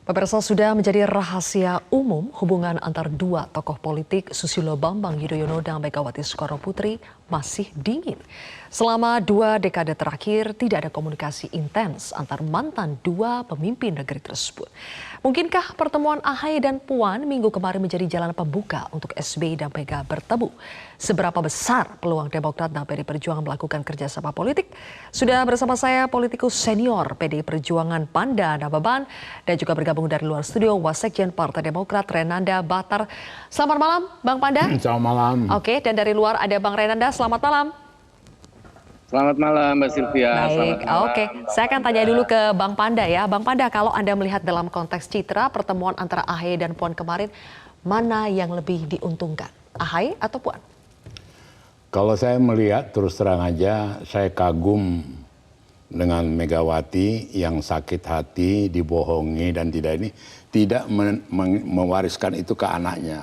Pemirsa, sudah menjadi rahasia umum hubungan antar dua tokoh politik Susilo Bambang Yudhoyono dan Megawati Soekarnoputri masih dingin. Selama 2 dekade terakhir tidak ada komunikasi intens antar mantan dua pemimpin negeri tersebut. Mungkinkah pertemuan AHY dan Puan minggu kemarin menjadi jalan pembuka untuk SBY dan Mega bertemu? Seberapa besar peluang Demokrat dan PDI Perjuangan melakukan kerjasama politik? Sudah bersama saya politikus senior PDI Perjuangan Panda Nababan dan juga bergabung dari luar studio Wasekjen Partai Demokrat Renanda Batar. Selamat malam Bang Panda. Selamat malam. Oke, dan dari luar ada Bang Renanda. Selamat malam. Selamat malam Mbak Sylvia. Baik, oke. Saya akan tanya dulu ke Bang Panda ya. Bang Panda, kalau Anda melihat dalam konteks citra pertemuan antara AHY dan Puan kemarin, mana yang lebih diuntungkan? AHY atau Puan? Kalau saya melihat terus terang aja, saya kagum dengan Megawati yang sakit hati, dibohongi dan tidak mewariskan itu ke anaknya.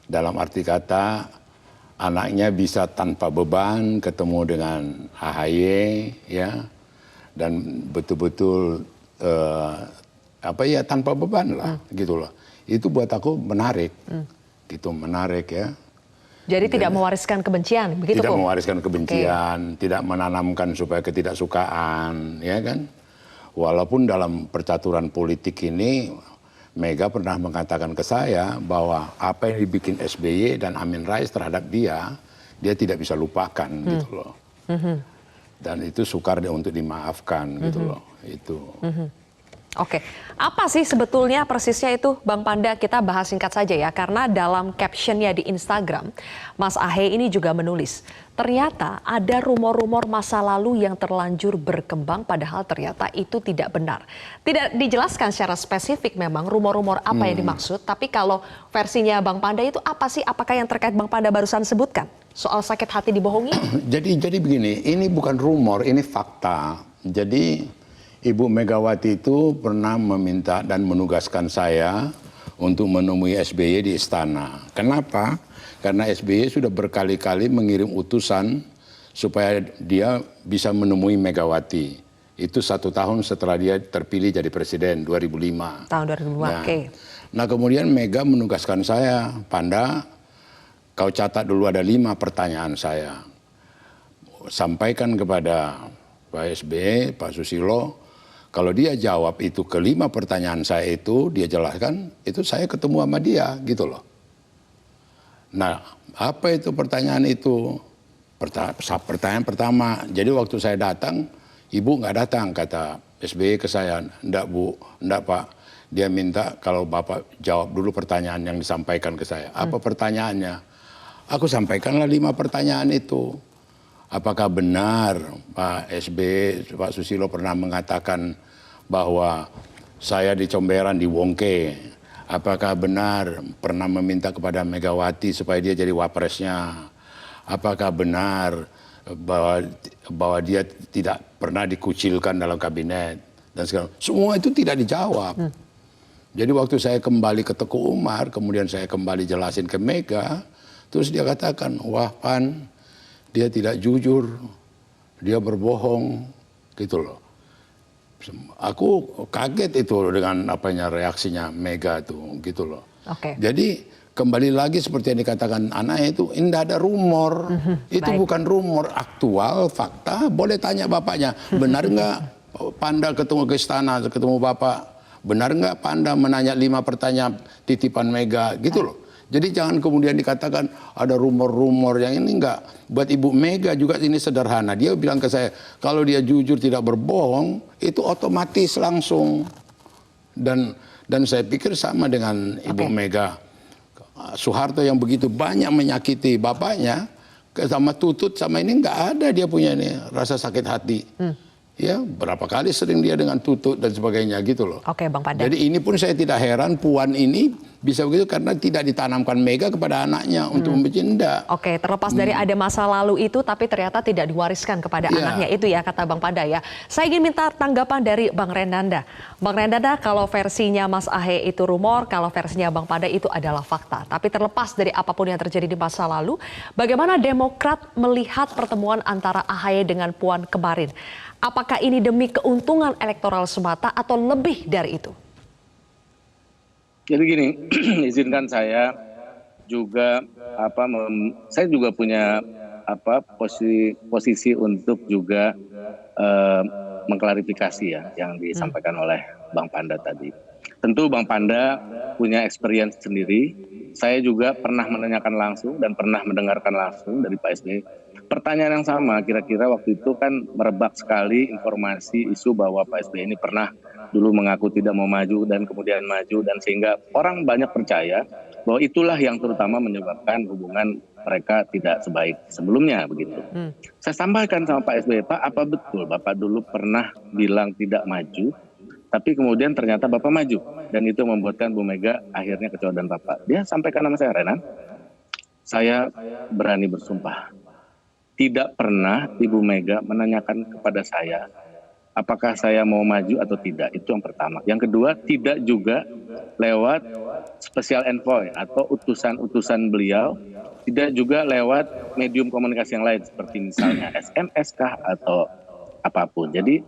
Dalam arti kata, anaknya bisa tanpa beban ketemu dengan AHY, ya, dan betul-betul tanpa beban lah, gitu loh. Itu buat aku menarik, gitu menarik ya. Jadi tidak mewariskan kebencian, begitu? Tidak mewariskan kebencian, tidak menanamkan supaya ketidaksukaan, ya kan? Walaupun dalam percaturan politik ini, Mega pernah mengatakan ke saya bahwa apa yang dibikin SBY dan Amin Rais terhadap dia tidak bisa lupakan, gitu loh. Dan itu sukar dia untuk dimaafkan, gitu loh. Itu. Oke, apa sih sebetulnya persisnya itu Bang Panda? Kita bahas singkat saja ya, karena dalam captionnya di Instagram, Mas AHY ini juga menulis, ternyata ada rumor-rumor masa lalu yang terlanjur berkembang padahal ternyata itu tidak benar. Tidak dijelaskan secara spesifik memang rumor-rumor apa yang dimaksud, tapi kalau versinya Bang Panda itu apa sih? Apakah yang terkait Bang Panda barusan sebutkan? Soal sakit hati dibohongi? Jadi begini, ini bukan rumor, ini fakta. Jadi Ibu Megawati itu pernah meminta dan menugaskan saya untuk menemui SBY di istana. Kenapa? Karena SBY sudah berkali-kali mengirim utusan supaya dia bisa menemui Megawati. Itu 1 tahun setelah dia terpilih jadi presiden, 2005. Tahun 2005, oke. Nah kemudian Mega menugaskan saya, Panda, kau catat dulu ada 5 pertanyaan saya. Sampaikan kepada Pak SBY, Pak Susilo, kalau dia jawab itu ke 5 pertanyaan saya itu, dia jelaskan, itu saya ketemu sama dia, gitu loh. Nah, apa itu pertanyaan itu? Pertanyaan pertama, jadi waktu saya datang, Ibu nggak datang, kata SBY ke saya. Enggak Bu, enggak Pak. Dia minta kalau Bapak jawab dulu pertanyaan yang disampaikan ke saya. Apa pertanyaannya? Aku sampaikanlah 5 pertanyaan itu. Apakah benar Pak SBY, Pak Susilo pernah mengatakan bahwa saya di Comberan di Wongke? Apakah benar pernah meminta kepada Megawati supaya dia jadi wapresnya? Apakah benar bahwa dia tidak pernah dikucilkan dalam kabinet? Dan segala, semua itu tidak dijawab. Jadi waktu saya kembali ke Teguh Umar, kemudian saya kembali jelasin ke Mega, terus dia katakan, wah Pan, dia tidak jujur, dia berbohong, gitu loh. Aku kaget itu dengan reaksinya Mega tuh, gitu loh. Jadi kembali lagi seperti yang dikatakan anaknya itu, tidak ada rumor, itu bukan rumor, aktual, fakta. Boleh tanya bapaknya, benar nggak Panda ketemu ke istana, ketemu bapak, benar nggak Panda menanya 5 pertanyaan titipan Mega, gitu loh. Jadi jangan kemudian dikatakan ada rumor-rumor yang ini enggak. Buat Ibu Mega juga ini sederhana. Dia bilang ke saya, kalau dia jujur tidak berbohong, itu otomatis langsung. Dan saya pikir sama dengan Ibu Mega. Soeharto yang begitu banyak menyakiti bapaknya, sama Tutut sama ini enggak ada dia punya ini rasa sakit hati. Ya, berapa kali sering dia dengan Tutut dan sebagainya gitu loh. Oke, Bang Panda. Jadi ini pun saya tidak heran Puan ini bisa begitu karena tidak ditanamkan Mega kepada anaknya untuk membenci, enggak. Oke, terlepas dari ada masa lalu itu tapi ternyata tidak diwariskan kepada anaknya, itu ya kata Bang Panda ya. Saya ingin minta tanggapan dari Bang Renanda. Bang Renanda, kalau versinya Mas AHY itu rumor, kalau versinya Bang Panda itu adalah fakta. Tapi terlepas dari apapun yang terjadi di masa lalu, bagaimana Demokrat melihat pertemuan antara AHY dengan Puan kemarin? Apakah ini demi keuntungan elektoral semata atau lebih dari itu? Jadi gini, izinkan saya juga saya juga punya posisi untuk juga eh, mengklarifikasi ya yang disampaikan oleh Bang Panda tadi. Tentu Bang Panda punya experience sendiri. Saya juga pernah menanyakan langsung dan pernah mendengarkan langsung dari Pak SBY. Pertanyaan yang sama, kira-kira waktu itu kan merebak sekali informasi isu bahwa Pak SBY ini pernah dulu mengaku tidak mau maju dan kemudian maju, dan sehingga orang banyak percaya bahwa itulah yang terutama menyebabkan hubungan mereka tidak sebaik sebelumnya begitu. Saya sampaikan sama Pak SBY, Pak, apa betul Bapak dulu pernah bilang tidak maju, tapi kemudian ternyata Bapak maju, dan itu membuatkan Bu Mega akhirnya kecewa dan Bapak. Dia sampaikan nama saya, Renan, saya berani bersumpah, tidak pernah Ibu Mega menanyakan kepada saya apakah saya mau maju atau tidak. Itu yang pertama. Yang kedua, tidak juga lewat special envoy atau utusan-utusan beliau, tidak juga lewat medium komunikasi yang lain seperti misalnya SMS kah atau apapun. Jadi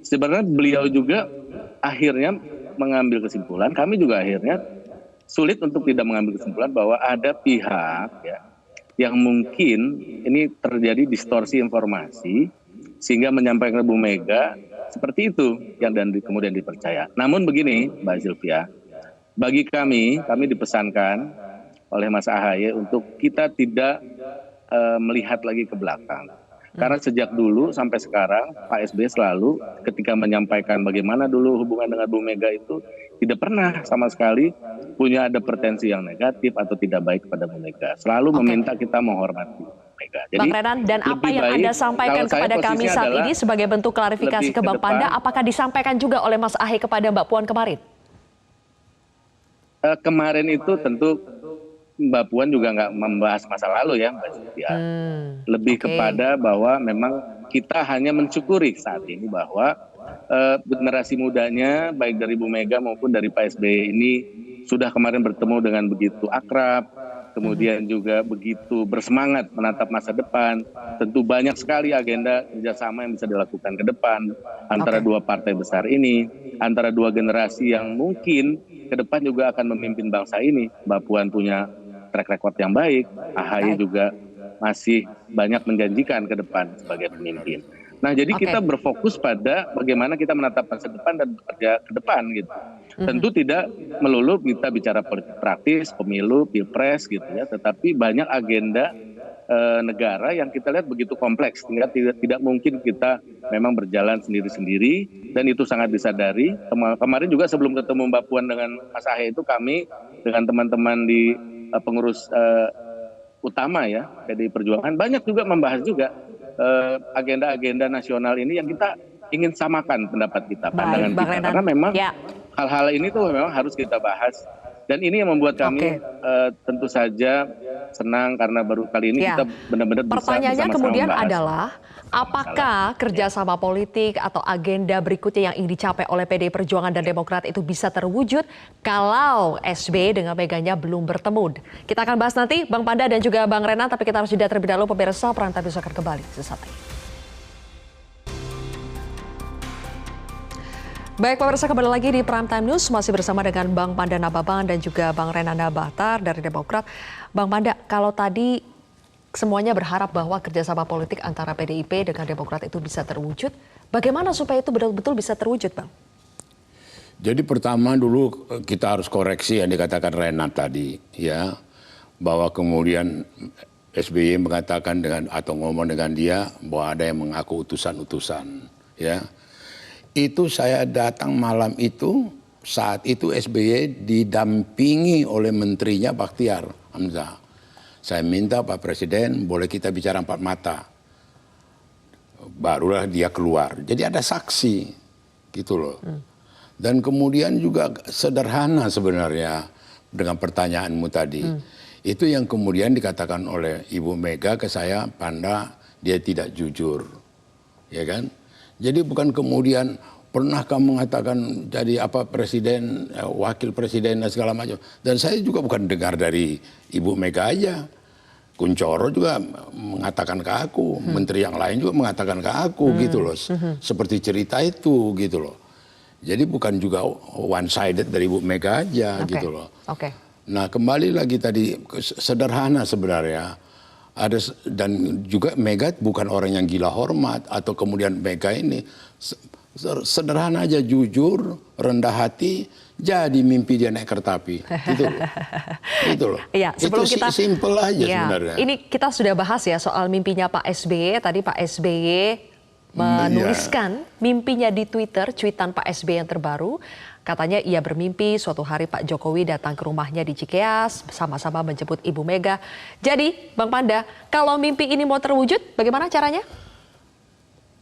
sebenarnya beliau juga akhirnya mengambil kesimpulan, kami juga akhirnya sulit untuk tidak mengambil kesimpulan bahwa ada pihak ya yang mungkin ini terjadi distorsi informasi sehingga menyampaikan ke Bu Mega seperti itu yang dan kemudian dipercaya. Namun begini Mbak Sylvia, bagi kami dipesankan oleh Mas AHY untuk kita tidak melihat lagi ke belakang. Karena sejak dulu sampai sekarang Pak SBY selalu ketika menyampaikan bagaimana dulu hubungan dengan Bu Mega itu tidak pernah sama sekali punya ada pretensi yang negatif atau tidak baik kepada Bu Mega. Selalu meminta kita menghormati Bu Mega. Jadi, Bang Renan, dan apa yang Anda sampaikan kepada kami saat ini sebagai bentuk klarifikasi ke Bang Panda, apakah disampaikan juga oleh Mas AHY kepada Mbak Puan kemarin? Kemarin itu tentu Mbak Puan juga nggak membahas masa lalu ya Mbak Sylvia. Lebih kepada bahwa memang kita hanya mensyukuri saat ini bahwa generasi mudanya baik dari Bu Mega maupun dari Pak SBY ini sudah kemarin bertemu dengan begitu akrab, kemudian juga begitu bersemangat menatap masa depan. Tentu banyak sekali agenda kerjasama yang bisa dilakukan ke depan antara dua partai besar ini, antara dua generasi yang mungkin ke depan juga akan memimpin bangsa ini. Mbak Puan punya track record yang baik, AHY juga masih banyak menjanjikan ke depan sebagai pemimpin. Nah, jadi kita berfokus pada bagaimana kita menatap masa depan dan bekerja ke depan gitu. Tentu tidak melulu kita bicara politik praktis, pemilu, pilpres gitu ya, tetapi banyak agenda negara yang kita lihat begitu kompleks, sehingga tidak mungkin kita memang berjalan sendiri-sendiri, dan itu sangat disadari. Kemarin juga sebelum ketemu Mbak Puan dengan Mas AHY itu kami dengan teman-teman di pengurus utama ya PDI Perjuangan banyak juga membahas juga agenda-agenda nasional ini yang kita ingin samakan pendapat kita, pandangan kita, karena memang hal-hal ini tuh memang harus kita bahas, dan ini yang membuat kami tentu saja senang karena baru kali ini kita benar-benar bisa pertanyaannya bersama-sama kemudian membahas. adalah apakah kerjasama politik atau agenda berikutnya yang ingin dicapai oleh PDI Perjuangan dan Demokrat itu bisa terwujud kalau SBY dengan Meganya belum bertemu? Kita akan bahas nanti Bang Panda dan juga Bang Renan, tapi kita harus jeda terlebih dahulu. Pemirsa, Prime Time News akan kembali sesaat lagi. Baik pemirsa, kembali lagi di Prime Time News, masih bersama dengan Bang Panda Nababan dan juga Bang Renanda Bahtar dari Demokrat. Bang Panda, kalau tadi semuanya berharap bahwa kerjasama politik antara PDIP dengan Demokrat itu bisa terwujud, bagaimana supaya itu betul-betul bisa terwujud, Bang? Jadi pertama dulu kita harus koreksi yang dikatakan Renat tadi, ya, bahwa kemudian SBY mengatakan dengan atau ngomong dengan dia bahwa ada yang mengaku utusan-utusan, ya. Itu saya datang malam itu, saat itu SBY didampingi oleh menterinya Bakhtiar Hamzah. Saya minta Pak Presiden boleh kita bicara empat mata. Barulah dia keluar. Jadi ada saksi gitu loh. Dan kemudian juga sederhana sebenarnya dengan pertanyaanmu tadi. Itu yang kemudian dikatakan oleh Ibu Mega ke saya, Panda, dia tidak jujur. Ya kan? Jadi bukan kemudian pernah kamu mengatakan jadi apa presiden, wakil presiden dan segala macam. Dan saya juga bukan dengar dari Ibu Mega aja. Kuncoro juga mengatakan ke aku, menteri yang lain juga mengatakan ke aku gitu loh. Seperti cerita itu gitu loh. Jadi bukan juga one sided dari Bu Mega aja gitu loh. Oke. Nah, kembali lagi tadi sederhana sebenarnya. Dan juga Mega bukan orang yang gila hormat, atau kemudian Mega ini sederhana aja, jujur, rendah hati, jadi mimpi dia naik kereta api. Gitu loh. Gitu loh. Iya, sebelum itu kita simple aja ya, sebenarnya. ini kita sudah bahas ya soal mimpinya Pak SBY. Tadi Pak SBY menuliskan mimpinya di Twitter, cuitan Pak SBY yang terbaru. Katanya ia bermimpi suatu hari Pak Jokowi datang ke rumahnya di Cikeas, sama-sama menjemput Ibu Mega. Jadi, Bang Panda, kalau mimpi ini mau terwujud, bagaimana caranya?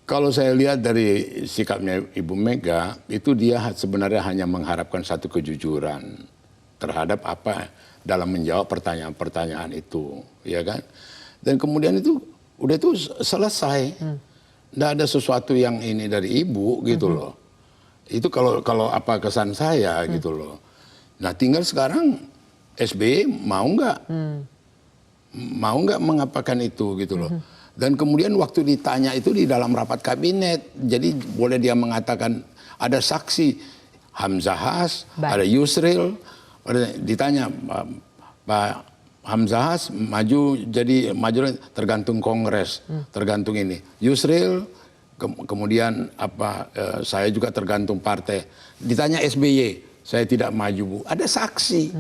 Kalau saya lihat dari sikapnya Ibu Mega, itu dia sebenarnya hanya mengharapkan satu kejujuran terhadap apa dalam menjawab pertanyaan-pertanyaan itu, ya kan? Dan kemudian itu udah itu selesai. Nggak ada sesuatu yang ini dari Ibu gitu loh. Itu kalau apa kesan saya gitu loh. Nah, tinggal sekarang SBY mau nggak mengapakan itu gitu loh. Dan kemudian waktu ditanya itu di dalam rapat kabinet, jadi boleh dia mengatakan ada saksi Hamzahas, ada Yusril, ditanya Pak Hamzahas maju tergantung Kongres, tergantung ini. Yusril kemudian saya juga tergantung partai. Ditanya SBY, saya tidak maju Bu. Ada saksi.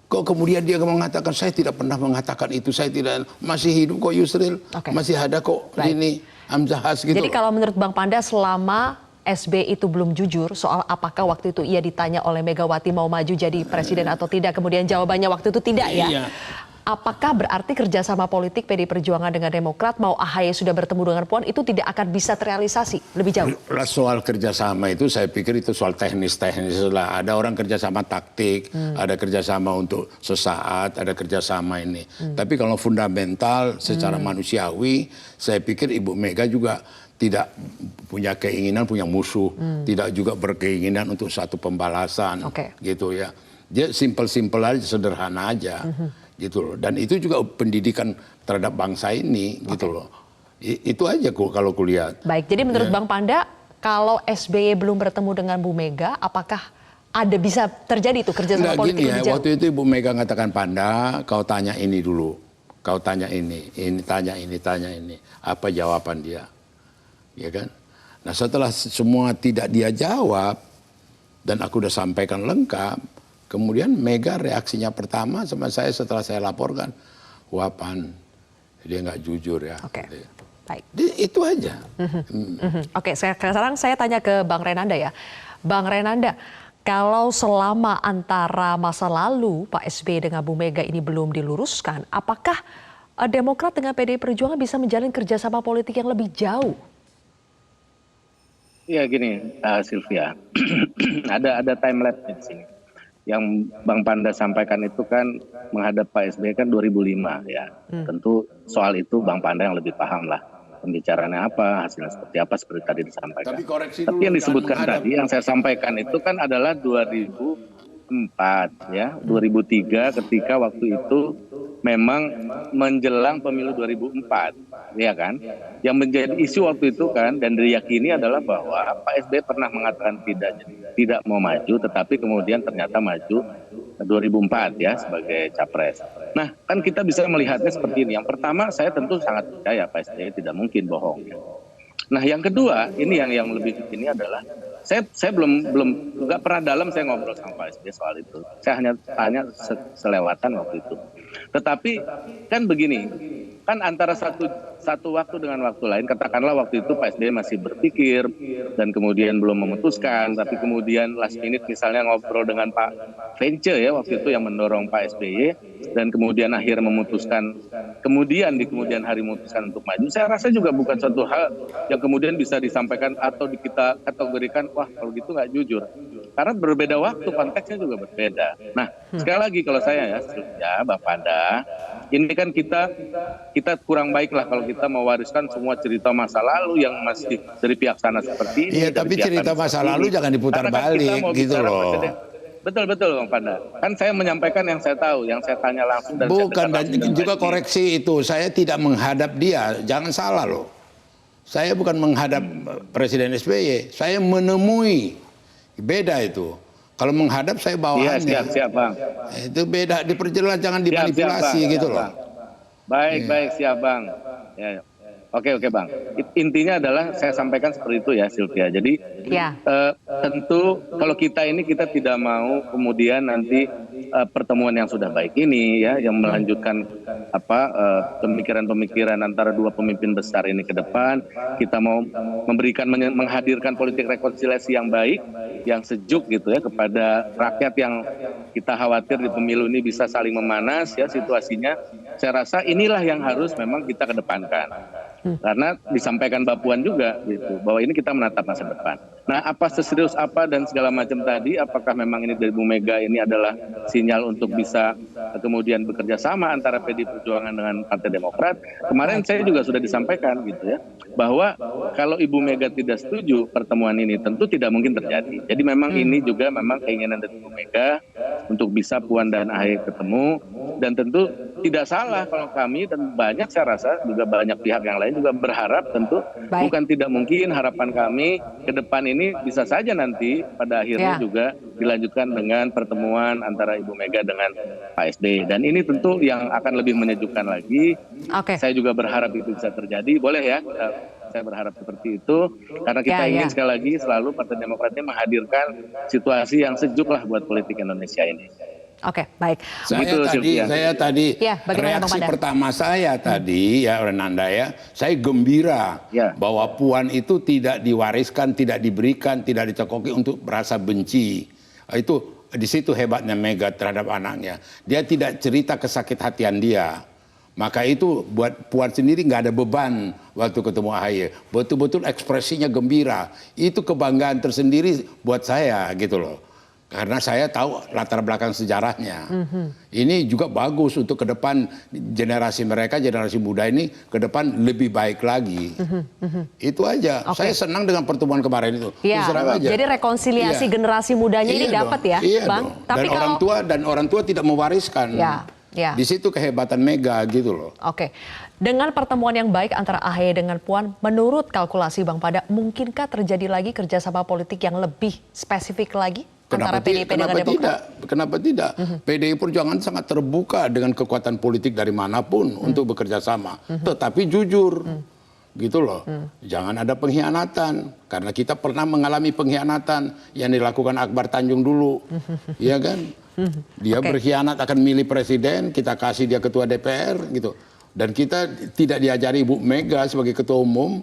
Kok kemudian dia mengatakan saya tidak pernah mengatakan itu, saya tidak, masih hidup kok Yusril, masih ada kok ini Hamzahas gitu. Jadi kalau menurut Bang Panda, selama SBY itu belum jujur soal apakah waktu itu ia ditanya oleh Megawati mau maju jadi presiden atau tidak, kemudian jawabannya waktu itu tidak ya. Iya. Apakah berarti kerjasama politik PDI Perjuangan dengan Demokrat, mau AHY sudah bertemu dengan Puan, itu tidak akan bisa terrealisasi lebih jauh? Soal kerjasama itu saya pikir itu soal teknis-teknis lah. Ada orang kerjasama taktik, ada kerjasama untuk sesaat, ada kerjasama ini. Tapi kalau fundamental secara manusiawi, saya pikir Ibu Mega juga tidak punya keinginan punya musuh, tidak juga berkeinginan untuk satu pembalasan, gitu ya. Dia simple-simple aja, sederhana aja. Gitu loh. Dan itu juga pendidikan terhadap bangsa ini gitu loh. Itu aja kalau kulihat. Baik, jadi menurut Bang Panda, kalau SBY belum bertemu dengan Bu Mega, apakah ada bisa terjadi itu kerjasama politik lebih jauh? Waktu itu Bu Mega mengatakan, Panda, kau tanya ini dulu. Kau tanya ini tanya ini. Apa jawaban dia? Ya kan? Nah, setelah semua tidak dia jawab dan aku udah sampaikan lengkap, kemudian Mega reaksinya pertama sama saya setelah saya laporkan, wah Pan, dia nggak jujur ya. Baik. Itu aja. Oke, sekarang saya tanya ke Bang Renanda ya. Bang Renanda, kalau selama antara masa lalu Pak SBY dengan Bu Mega ini belum diluruskan, apakah Demokrat dengan PDI Perjuangan bisa menjalin kerjasama politik yang lebih jauh? Ya gini, Sylvia, ada time lapse di sini. Yang Bang Panda sampaikan itu kan menghadap Pak SBY kan 2005 ya. Tentu soal itu Bang Panda yang lebih paham lah. Pembicaraannya apa, hasilnya seperti apa, seperti tadi disampaikan. Tapi yang disebutkan tadi, yang saya sampaikan itu kan adalah 2004 ya, 2003 ketika waktu itu memang menjelang pemilu 2004, ya kan? Yang menjadi isu waktu itu kan dan diyakini adalah bahwa Pak SBY pernah mengatakan tidak mau maju, tetapi kemudian ternyata maju 2004 ya sebagai capres. Nah, kan kita bisa melihatnya seperti ini. Yang pertama, saya tentu sangat percaya Pak SBY tidak mungkin bohong. Nah, yang kedua, ini yang lebih ini adalah saya belum nggak pernah dalam saya ngobrol sama Pak SBY soal itu. Saya hanya selewatan waktu itu. Tetapi kan begini, kan antara satu waktu dengan waktu lain, katakanlah waktu itu Pak SBY masih berpikir dan kemudian belum memutuskan, tapi kemudian last minute misalnya ngobrol dengan Pak Vence ya waktu itu yang mendorong Pak SBY dan kemudian akhirnya memutuskan, kemudian di kemudian hari memutuskan untuk maju. Saya rasa juga bukan suatu hal yang kemudian bisa disampaikan atau kita kategorikan wah kalau gitu nggak jujur. Karena berbeda waktu, konteksnya juga berbeda. Nah, sekali lagi kalau saya ya Bang Panda, ini kan kita kurang baik lah kalau kita mewariskan semua cerita masa lalu yang masih dari pihak sana seperti ini. Iya, tapi cerita masa lalu jangan diputar balik gitu loh. Betul Bang Panda. Kan saya menyampaikan yang saya tahu, yang saya tanya langsung dan bukan, dan juga koreksi itu, saya tidak menghadap dia, jangan salah loh. Saya bukan menghadap Presiden SBY, saya menemui Beda itu. Kalau menghadap saya Iya, bawahannya. siap Bang. Itu beda, diperjelas, jangan Siap, dimanipulasi Bang. gitu Siap, loh. Bang. Baik, siap Bang. Ya. Oke Bang. Intinya adalah saya sampaikan seperti itu ya Sylvia. Jadi Ya. tentu kalau kita tidak mau kemudian nanti pertemuan yang sudah baik ini ya, yang melanjutkan pemikiran-pemikiran antara dua pemimpin besar ini ke depan, kita mau menghadirkan politik rekonsiliasi yang baik, yang sejuk gitu ya kepada rakyat yang kita khawatir di pemilu ini bisa saling memanas ya situasinya. Saya rasa inilah yang harus memang kita kedepankan. Karena disampaikan Mbak Puan juga gitu bahwa ini kita menatap masa depan. Nah, apa seserius apa dan segala macam tadi, apakah memang ini dari Bu Mega ini adalah sinyal untuk bisa kemudian bekerja sama antara PDI Perjuangan dengan Partai Demokrat? Kemarin saya juga sudah disampaikan gitu ya, bahwa kalau Ibu Mega tidak setuju pertemuan ini tentu tidak mungkin terjadi. Jadi memang ini juga memang keinginan dari Bu Mega untuk bisa Puan dan AHY ketemu, dan tentu tidak salah kalau kami dan banyak saya rasa juga banyak pihak yang lain juga berharap tentu bukan tidak mungkin harapan kami ke depan ini bisa saja nanti pada akhirnya juga dilanjutkan dengan pertemuan antara Ibu Mega dengan Pak SBY, dan ini tentu yang akan lebih menyejukkan lagi. Saya juga berharap itu bisa terjadi, boleh ya, saya berharap seperti itu karena kita ingin sekali lagi selalu Partai Demokrat ini menghadirkan situasi yang sejuk lah buat politik Indonesia ini. Oke, baik. Saya tadi reaksi pertama saya tadi ya Renanda ya, saya gembira bahwa Puan itu tidak diwariskan, tidak diberikan, tidak dicekoki untuk merasa benci. Itu di situ hebatnya Mega terhadap anaknya. Dia tidak cerita kesakit hatian dia. Maka itu buat Puan sendiri nggak ada beban waktu ketemu AHY. Betul-betul ekspresinya gembira. Itu kebanggaan tersendiri buat saya gitu loh. Karena saya tahu latar belakang sejarahnya. Ini juga bagus untuk ke depan generasi mereka, generasi muda ini ke depan lebih baik lagi. Itu aja. Saya senang dengan pertemuan kemarin itu. Jadi rekonsiliasi generasi mudanya ini dapat ya, Bang. Tapi dan orang tua tidak mewariskan. Di situ kehebatan Mega gitu loh. Oke. Dengan pertemuan yang baik antara AHY dengan Puan, menurut kalkulasi Bang Panda, mungkinkah terjadi lagi kerjasama politik yang lebih spesifik lagi? Antara PDIP dengan Demokrat? Kenapa tidak? PDI Perjuangan sangat terbuka dengan kekuatan politik dari manapun untuk bekerja sama. Tetapi jujur, gitu loh. Jangan ada pengkhianatan. Karena kita pernah mengalami pengkhianatan yang dilakukan Akbar Tanjung dulu. Iya kan? Dia berkhianat akan milih presiden, kita kasih dia ketua DPR gitu. Dan kita tidak diajari Ibu Mega sebagai ketua umum,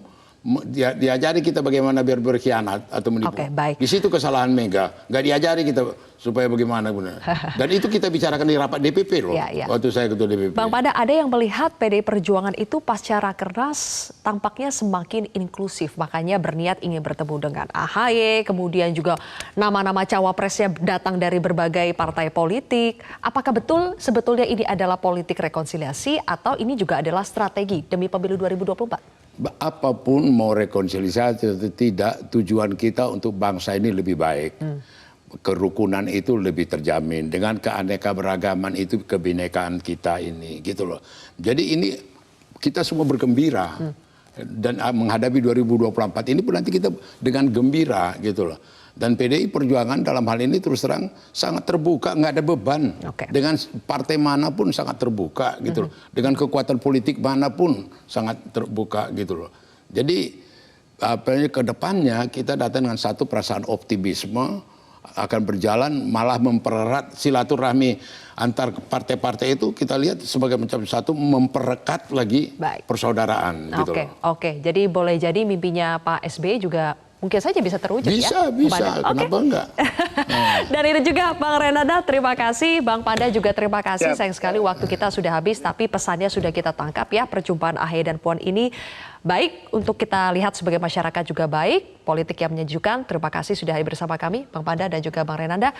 diajari kita bagaimana biar berkhianat atau menipu. Di situ kesalahan Mega, nggak diajari kita supaya bagaimana benar. Dan itu kita bicarakan di rapat DPP loh. Waktu saya ketua DPP. Bang Panda, ada yang melihat PDI Perjuangan itu pasca rakernas tampaknya semakin inklusif, makanya berniat ingin bertemu dengan AHY, kemudian juga nama-nama cawapresnya datang dari berbagai partai politik. Apakah betul sebetulnya ini adalah politik rekonsiliasi atau ini juga adalah strategi demi pemilu 2024? Apapun mau rekonsiliasi atau tidak, tujuan kita untuk bangsa ini lebih baik. Kerukunan itu lebih terjamin. Dengan keanekaragaman itu kebinekaan kita ini gitu loh. Jadi ini kita semua bergembira. Dan menghadapi 2024 ini pun nanti kita dengan gembira gitu loh. Dan PDI Perjuangan dalam hal ini terus terang sangat terbuka, nggak ada beban. Dengan partai manapun sangat terbuka gitu loh. Dengan kekuatan politik manapun sangat terbuka gitu loh. Jadi ke depannya kita datang dengan satu perasaan optimisme akan berjalan, malah mempererat silaturahmi antar partai-partai itu kita lihat sebagai macam satu memperekat lagi persaudaraan gitu loh. Oke, jadi boleh jadi mimpinya Pak SBY juga mungkin saja bisa terwujud ya? Bisa. Kenapa enggak? Dan itu juga Bang Renanda, terima kasih. Bang Panda juga terima kasih. Sayang sekali waktu kita sudah habis, tapi pesannya sudah kita tangkap ya. Perjumpaan AHY dan Puan ini baik untuk kita lihat sebagai masyarakat juga baik. Politik yang menyejukkan. Terima kasih sudah hadir bersama kami, Bang Panda dan juga Bang Renanda.